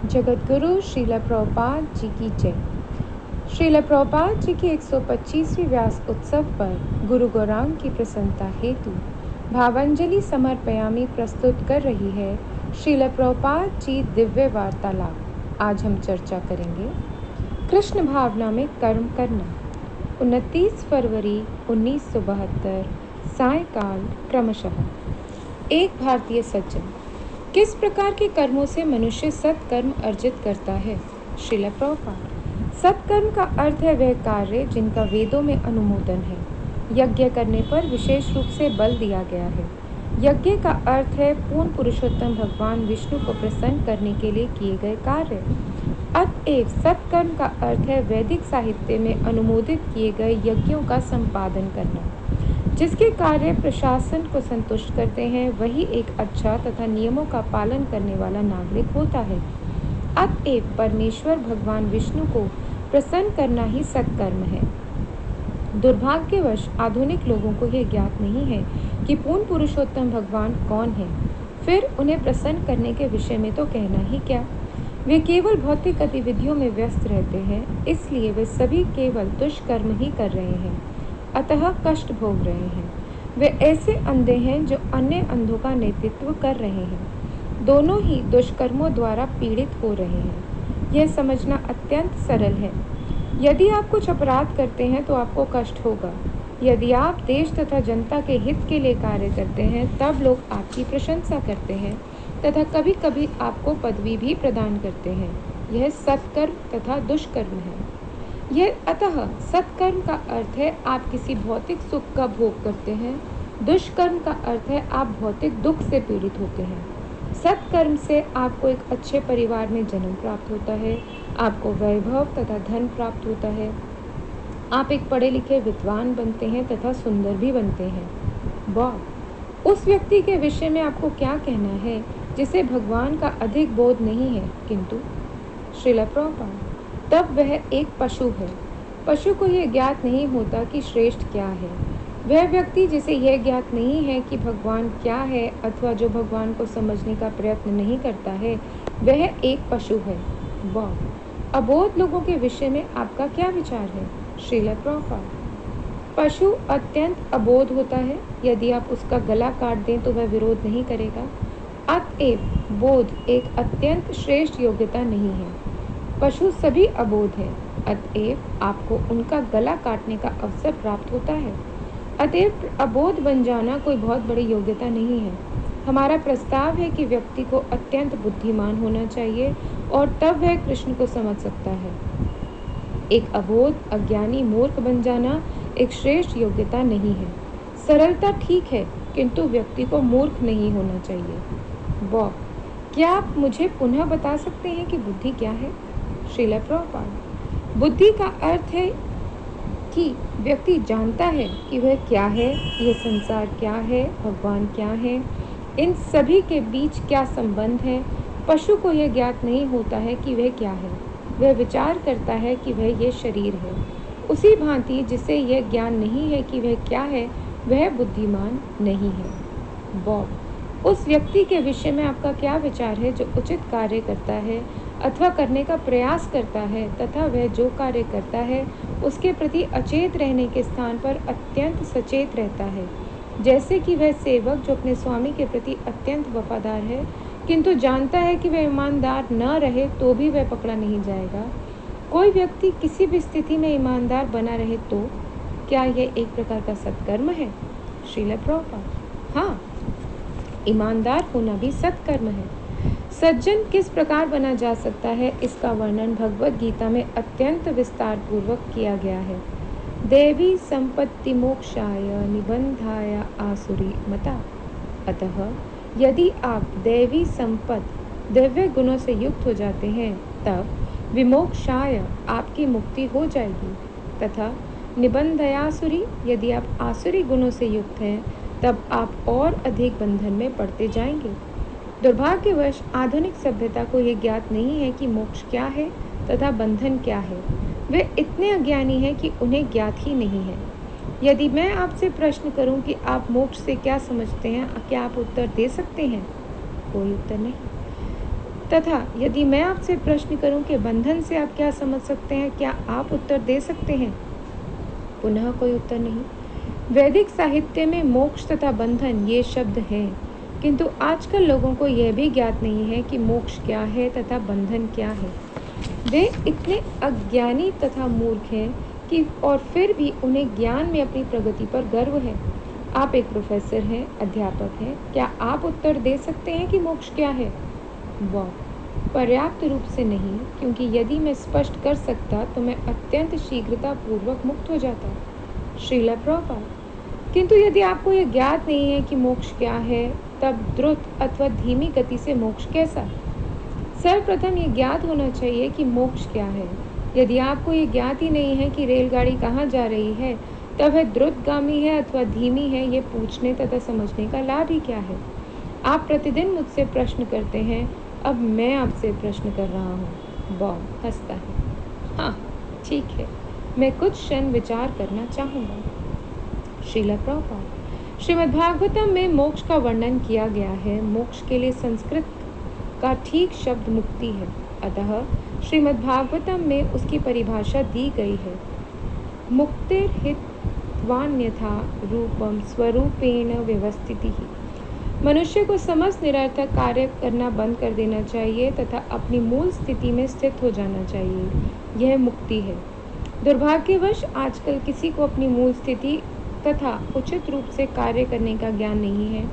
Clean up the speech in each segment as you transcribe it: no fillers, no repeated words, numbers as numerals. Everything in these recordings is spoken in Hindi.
जगतगुरु श्रील प्रभुपाद जी की जय। श्रील प्रभुपाद जी की 125वीं व्यास उत्सव पर गुरु गौरांग की प्रसन्नता हेतु भावांजलि समर्पयामि प्रस्तुत कर रही है श्रील प्रभुपाद जी दिव्य वार्तालाप। आज हम चर्चा करेंगे कृष्ण भावना में कर्म करना। 29 फरवरी 1972 सायंकाल क्रमशः। एक भारतीय सज्जन, किस प्रकार के कर्मों से मनुष्य सत्कर्म अर्जित करता है? श्रील प्रभुपाद। सत्कर्म का अर्थ है वह कार्य जिनका वेदों में अनुमोदन है। यज्ञ करने पर विशेष रूप से बल दिया गया है। यज्ञ का अर्थ है पूर्ण पुरुषोत्तम भगवान विष्णु को प्रसन्न करने के लिए किए गए कार्य। अतएव सत्कर्म का अर्थ है वैदिक साहित्य में अनुमोदित किए गए यज्ञों का संपादन करना। जिसके कार्य प्रशासन को संतुष्ट करते हैं वही एक अच्छा तथा नियमों का पालन करने वाला नागरिक होता है। अतएव परमेश्वर भगवान विष्णु को प्रसन्न करना ही सत्कर्म है। दुर्भाग्यवश आधुनिक लोगों को यह ज्ञात नहीं है कि पूर्ण पुरुषोत्तम भगवान कौन है। फिर उन्हें प्रसन्न करने के विषय में तो कहना ही क्या। वे केवल भौतिक गतिविधियों में व्यस्त रहते हैं, इसलिए वे सभी केवल दुष्कर्म ही कर रहे हैं, अतः कष्ट भोग रहे हैं। वे ऐसे अंधे हैं जो अन्य अंधों का नेतृत्व कर रहे हैं। दोनों ही दुष्कर्मों द्वारा पीड़ित हो रहे हैं। यह समझना अत्यंत सरल है। यदि आप कुछ अपराध करते हैं तो आपको कष्ट होगा। यदि आप देश तथा जनता के हित के लिए कार्य करते हैं तब लोग आपकी प्रशंसा करते हैं तथा कभी कभी आपको पदवी भी प्रदान करते हैं। यह सत्कर्म तथा दुष्कर्म है। यह अतः सत्कर्म का अर्थ है आप किसी भौतिक सुख का भोग करते हैं। दुष्कर्म का अर्थ है आप भौतिक दुख से पीड़ित होते हैं। सत्कर्म से आपको एक अच्छे परिवार में जन्म प्राप्त होता है, आपको वैभव तथा धन प्राप्त होता है, आप एक पढ़े लिखे विद्वान बनते हैं तथा सुंदर भी बनते हैं। वाह! उस व्यक्ति के विषय में आपको क्या कहना है जिसे भगवान का अधिक बोध नहीं है? किंतु श्रील प्रभुपाद, तब वह एक पशु है। पशु को यह ज्ञात नहीं होता कि श्रेष्ठ क्या है। वह व्यक्ति जिसे यह ज्ञात नहीं है कि भगवान क्या है अथवा जो भगवान को समझने का प्रयत्न नहीं करता है, वह एक पशु है। वाह! अबोध लोगों के विषय में आपका क्या विचार है? श्रील प्रभुपाद, पशु अत्यंत अबोध होता है। यदि आप उसका गला काट दें तो वह विरोध नहीं करेगा। अतएव बोध एक अत्यंत श्रेष्ठ योग्यता नहीं है। पशु सभी अबोध हैं, अतएव आपको उनका गला काटने का अवसर प्राप्त होता है। अतएव अबोध बन जाना कोई बहुत बड़ी योग्यता नहीं है। हमारा प्रस्ताव है कि व्यक्ति को अत्यंत बुद्धिमान होना चाहिए और तब वह कृष्ण को समझ सकता है। एक अबोध अज्ञानी मूर्ख बन जाना एक श्रेष्ठ योग्यता नहीं है। सरलता ठीक है, किंतु व्यक्ति को मूर्ख नहीं होना चाहिए। वाह! क्या आप मुझे पुनः बता सकते हैं कि बुद्धि क्या है? श्रील प्रभुपाद, बुद्धि का अर्थ है कि व्यक्ति जानता है कि वह क्या है, यह संसार क्या है, भगवान क्या है, इन सभी के बीच क्या संबंध है। पशु को यह ज्ञात नहीं होता है कि वह क्या है। वह विचार करता है कि वह ये शरीर है। उसी भांति जिसे यह ज्ञान नहीं है कि वह क्या है, वह बुद्धिमान नहीं है। बॉब, उस व्यक्ति के विषय में आपका क्या विचार है जो उचित कार्य करता है अथवा करने का प्रयास करता है तथा वह जो कार्य करता है उसके प्रति अचेत रहने के स्थान पर अत्यंत सचेत रहता है। जैसे कि वह सेवक जो अपने स्वामी के प्रति अत्यंत वफादार है किंतु जानता है कि वह ईमानदार न रहे तो भी वह पकड़ा नहीं जाएगा। कोई व्यक्ति किसी भी स्थिति में ईमानदार बना रहे तो क्या यह एक प्रकार का सत्कर्म है? श्रील प्रभुपाद, हाँ, ईमानदार होना भी सत्कर्म है। सज्जन किस प्रकार बना जा सकता है इसका वर्णन भगवद गीता में अत्यंत विस्तार पूर्वक किया गया है। देवी संपत्ति मोक्षाय निबंधाय आसुरी मता। अतः यदि आप दैवी संपत्ति दिव्य गुणों से युक्त हो जाते हैं तब विमोक्षाय आपकी मुक्ति हो जाएगी तथा निबंधयासुरी यदि आप आसुरी गुणों से युक्त हैं तब आप और अधिक बंधन में पड़ते जाएंगे। दुर्भाग्यवश आधुनिक सभ्यता को यह ज्ञात नहीं है कि मोक्ष क्या है तथा बंधन क्या है। वे इतने अज्ञानी हैं कि उन्हें ज्ञात ही नहीं है। यदि मैं आपसे प्रश्न करूं कि आप मोक्ष से क्या समझते हैं, क्या आप उत्तर दे सकते हैं? कोई उत्तर नहीं। तथा यदि मैं आपसे प्रश्न करूं कि बंधन से आप क्या समझ सकते हैं, क्या आप उत्तर दे सकते हैं? पुनः कोई उत्तर नहीं। वैदिक साहित्य में मोक्ष तथा बंधन ये शब्द हैं, किंतु आजकल लोगों को यह भी ज्ञात नहीं है कि मोक्ष क्या है तथा बंधन क्या है। वे इतने अज्ञानी तथा मूर्ख हैं कि और फिर भी उन्हें ज्ञान में अपनी प्रगति पर गर्व है। आप एक प्रोफेसर हैं, अध्यापक हैं, क्या आप उत्तर दे सकते हैं कि मोक्ष क्या है? वाह, पर्याप्त रूप से नहीं, क्योंकि यदि मैं स्पष्ट कर सकता तो मैं अत्यंत शीघ्रतापूर्वक मुक्त हो जाता। श्रील प्रभुपाद, किंतु यदि आपको यह ज्ञात नहीं है कि मोक्ष क्या है, तब द्रुत अथवा धीमी गति से मोक्ष कैसा? सर्वप्रथम ये ज्ञात होना चाहिए कि मोक्ष क्या है। यदि आपको ये ज्ञात ही नहीं है कि रेलगाड़ी कहाँ जा रही है, तब वह द्रुतगामी है अथवा धीमी है, ये पूछने तथा समझने का लाभ ही क्या है? आप प्रतिदिन मुझसे प्रश्न करते हैं, अब मैं आपसे प्रश्न कर रहा हूँ। बॉब हंसता है। हाँ ठीक है, मैं कुछ क्षण विचार करना चाहूँगा। श्रील प्रभुपाद, श्रीमद्भागवतम में मोक्ष का वर्णन किया गया है। मोक्ष के लिए संस्कृत का ठीक शब्द मुक्ति है, अतः श्रीमद्भागवतम में उसकी परिभाषा दी गई है। मुक्तिर्हित्वान्यथा रूपम स्वरूपेण व्यवस्थिति। मनुष्य को समस्त निरर्थक कार्य करना बंद कर देना चाहिए तथा अपनी मूल स्थिति में स्थित हो जाना चाहिए। यह मुक्ति है। दुर्भाग्यवश आजकल किसी को अपनी मूल स्थिति तथा उचित रूप से कार्य करने का ज्ञान नहीं है।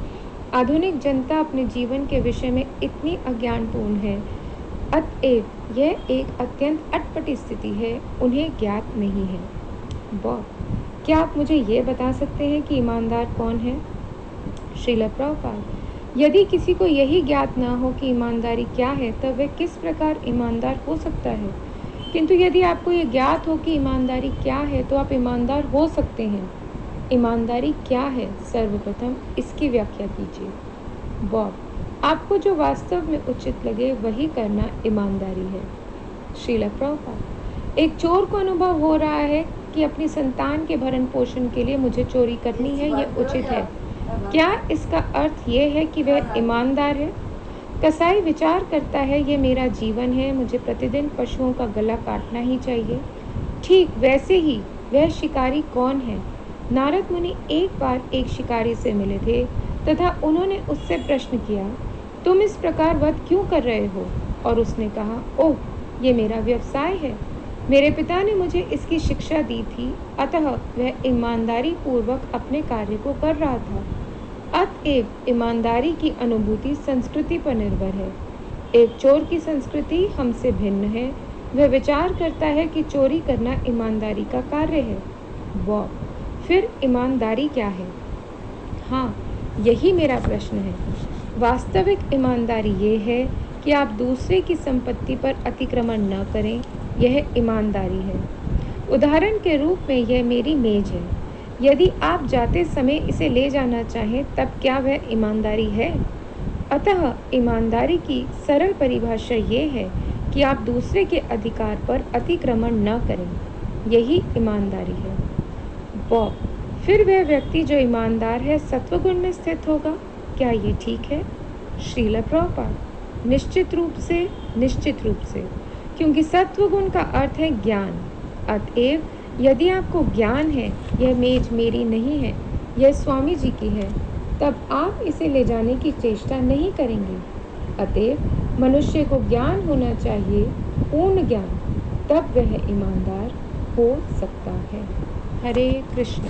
आधुनिक जनता अपने जीवन के विषय में इतनी अज्ञानपूर्ण है, अतएव यह एक अत्यंत अटपटी स्थिति है, उन्हें ज्ञात नहीं है। बॉब, क्या आप मुझे ये बता सकते हैं कि ईमानदार कौन है? श्रील प्रभुपाद, यदि किसी को यही ज्ञात ना हो कि ईमानदारी क्या है, तब वह किस प्रकार ईमानदार हो सकता है? किंतु यदि आपको ये ज्ञात हो कि ईमानदारी क्या है, तो आप ईमानदार हो सकते हैं। ईमानदारी क्या है? सर्वप्रथम इसकी व्याख्या कीजिए। बॉब, आपको जो वास्तव में उचित लगे वही करना ईमानदारी है। श्रील प्रभुपाद, एक चोर को अनुभव हो रहा है कि अपनी संतान के भरण पोषण के लिए मुझे चोरी करनी है, ये उचित है। क्या इसका अर्थ ये है कि वह ईमानदार है? कसाई विचार करता है, ये मेरा जीवन है, मुझे प्रतिदिन पशुओं का गला काटना ही चाहिए। ठीक वैसे ही वह शिकारी कौन है? नारद मुनि एक बार एक शिकारी से मिले थे तथा उन्होंने उससे प्रश्न किया, तुम इस प्रकार वध क्यों कर रहे हो? और उसने कहा, ओह, ये मेरा व्यवसाय है, मेरे पिता ने मुझे इसकी शिक्षा दी थी, अतः वह ईमानदारी पूर्वक अपने कार्य को कर रहा था। अतएव ईमानदारी की अनुभूति संस्कृति पर निर्भर है। एक चोर की संस्कृति हमसे भिन्न है। वह विचार करता है कि चोरी करना ईमानदारी का कार्य है। वाह, फिर ईमानदारी क्या है? हाँ, यही मेरा प्रश्न है। वास्तविक ईमानदारी ये है कि आप दूसरे की संपत्ति पर अतिक्रमण न करें, यह ईमानदारी है। उदाहरण के रूप में यह मेरी मेज है, यदि आप जाते समय इसे ले जाना चाहें, तब क्या वह ईमानदारी है? अतः ईमानदारी की सरल परिभाषा ये है कि आप दूसरे के अधिकार पर अतिक्रमण न करें, यही ईमानदारी है। बॉब, फिर वह व्यक्ति जो ईमानदार है सत्वगुण में स्थित होगा, क्या ये ठीक है? श्रील प्रभुपाद, निश्चित रूप से, क्योंकि सत्वगुण का अर्थ है ज्ञान। अतएव यदि आपको ज्ञान है यह मेज मेरी नहीं है, यह स्वामी जी की है, तब आप इसे ले जाने की चेष्टा नहीं करेंगे। अतएव मनुष्य को ज्ञान होना चाहिए, पूर्ण ज्ञान, तब वह ईमानदार हो सकता है। हरे कृष्ण।